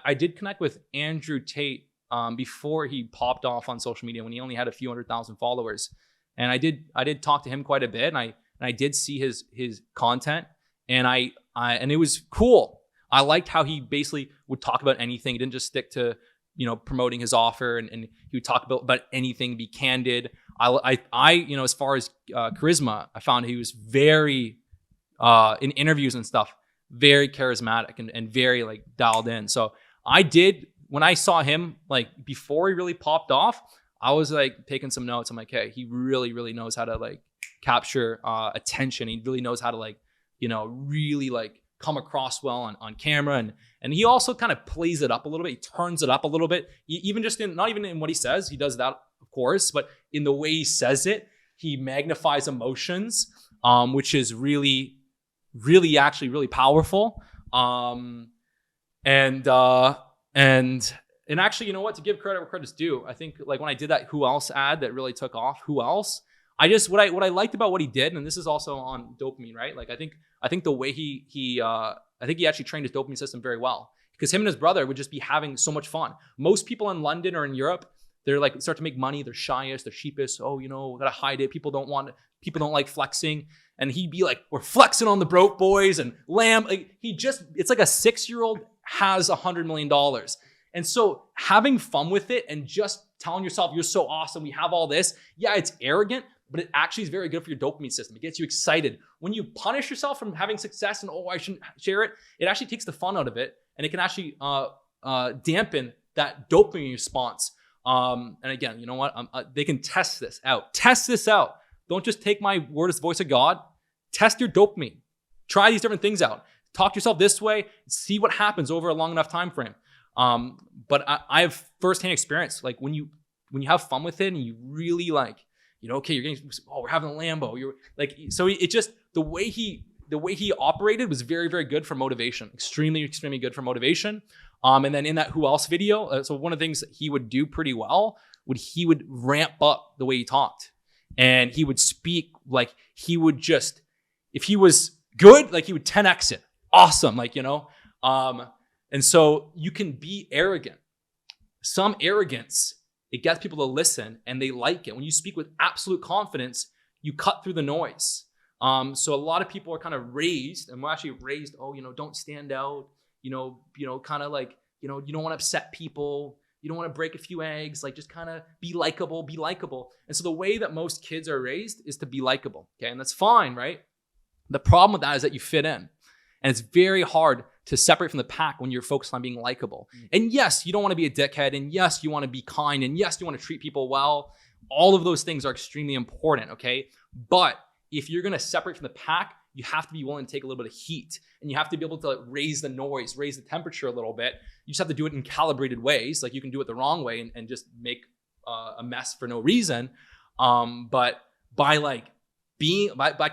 I did connect with Andrew Tate before he popped off on social media when he only had a few 100,000 followers, and I did talk to him quite a bit, and I did see his content, and and it was cool. I liked how he basically would talk about anything. He didn't just stick to promoting his offer, and he would talk about anything, be candid. As far as charisma, I found he was very in interviews and stuff, very charismatic and very like dialed in. So when I saw him, like before he really popped off, I was like taking some notes. I'm like, hey, he really, really knows how to like capture attention. He really knows how to like, really like come across well on camera. And he also kind of plays it up a little bit. He turns it up a little bit. Even just not even in what he says, he does that, of course, but in the way he says it, he magnifies emotions, which is really, really actually really powerful. And actually, you know what? To give credit where credit's due, I think like when I did that Who Else ad that really took off, Who Else? What I liked about what he did, and this is also on dopamine, right? Like I think the way I think he actually trained his dopamine system very well, because him and his brother would just be having so much fun. Most people in London or in Europe, they're like start to make money, they're shyest, they're sheepish. Oh, gotta hide it. People don't like flexing. And he'd be like, we're flexing on the broke boys and lamb. Like it's like a 6-year-old has $100 million. And so having fun with it and just telling yourself you're so awesome, we have all this. Yeah, it's arrogant, but it actually is very good for your dopamine system. It gets you excited. When you punish yourself from having success and, I shouldn't share it, it actually takes the fun out of it. And it can actually dampen that dopamine response. And again, you know what? They can test this out. Test this out. Don't just take my word as the voice of God. Test your dopamine. Try these different things out. Talk to yourself this way. See what happens over a long enough time frame. But I have firsthand experience. Like when you have fun with it and you really like, okay, you're getting, we're having a Lambo. You're like, so it just, the way he operated was very, very good for motivation. Extremely, extremely good for motivation. And then in that Who Else video, so one of the things that he would do pretty well he would ramp up the way he talked, and he would speak like he would just, if he was good, like he would 10x it. Awesome. Like, and so you can be arrogant. Some arrogance, it gets people to listen and they like it. When you speak with absolute confidence, you cut through the noise. So a lot of people are kind of raised, and we're actually raised, don't stand out, kind of like, you don't want to upset people. You don't want to break a few eggs, like just kind of be likable. And so the way that most kids are raised is to be likable. Okay. And that's fine, right? The problem with that is that you fit in, and it's very hard to separate from the pack when you're focused on being likable. And yes, you don't want to be a dickhead, and yes, you want to be kind, and yes, you want to treat people well. All of those things are extremely important, okay? But if you're going to separate from the pack, you have to be willing to take a little bit of heat, and you have to be able to raise the noise, raise the temperature a little bit. You just have to do it in calibrated ways. Like you can do it the wrong way and just make a mess for no reason. But by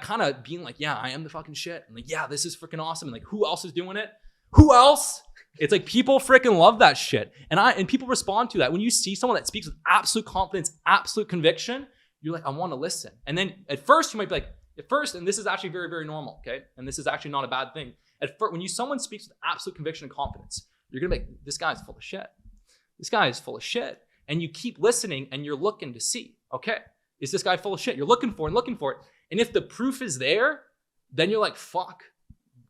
kind of being like, yeah, I am the fucking shit. And like, yeah, this is freaking awesome. And like, who else is doing it? Who else? It's like people freaking love that shit. And people respond to that. When you see someone that speaks with absolute confidence, absolute conviction, you're like, I want to listen. And then at first you might be like, and this is actually very, very normal, okay? And this is actually not a bad thing. At first, when someone speaks with absolute conviction and confidence, you're gonna be like, this guy's full of shit. This guy is full of shit. And you keep listening and you're looking to see, okay, is this guy full of shit? You're looking for it. And if the proof is there, then you're like, fuck,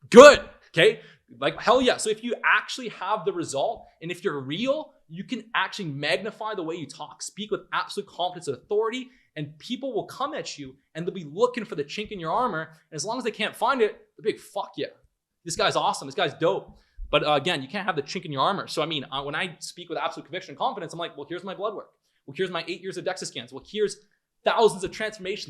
good, okay? Like, hell yeah. So if you actually have the result, and if you're real, you can actually magnify the way you talk, speak with absolute confidence and authority, and people will come at you and they'll be looking for the chink in your armor. And as long as they can't find it, they'll be like, fuck yeah, this guy's awesome, this guy's dope. But again, you can't have the chink in your armor. So I mean, when I speak with absolute conviction and confidence, I'm like, well, here's my blood work. Well, here's my 8 years of DEXA scans. Well, here's thousands of transformations.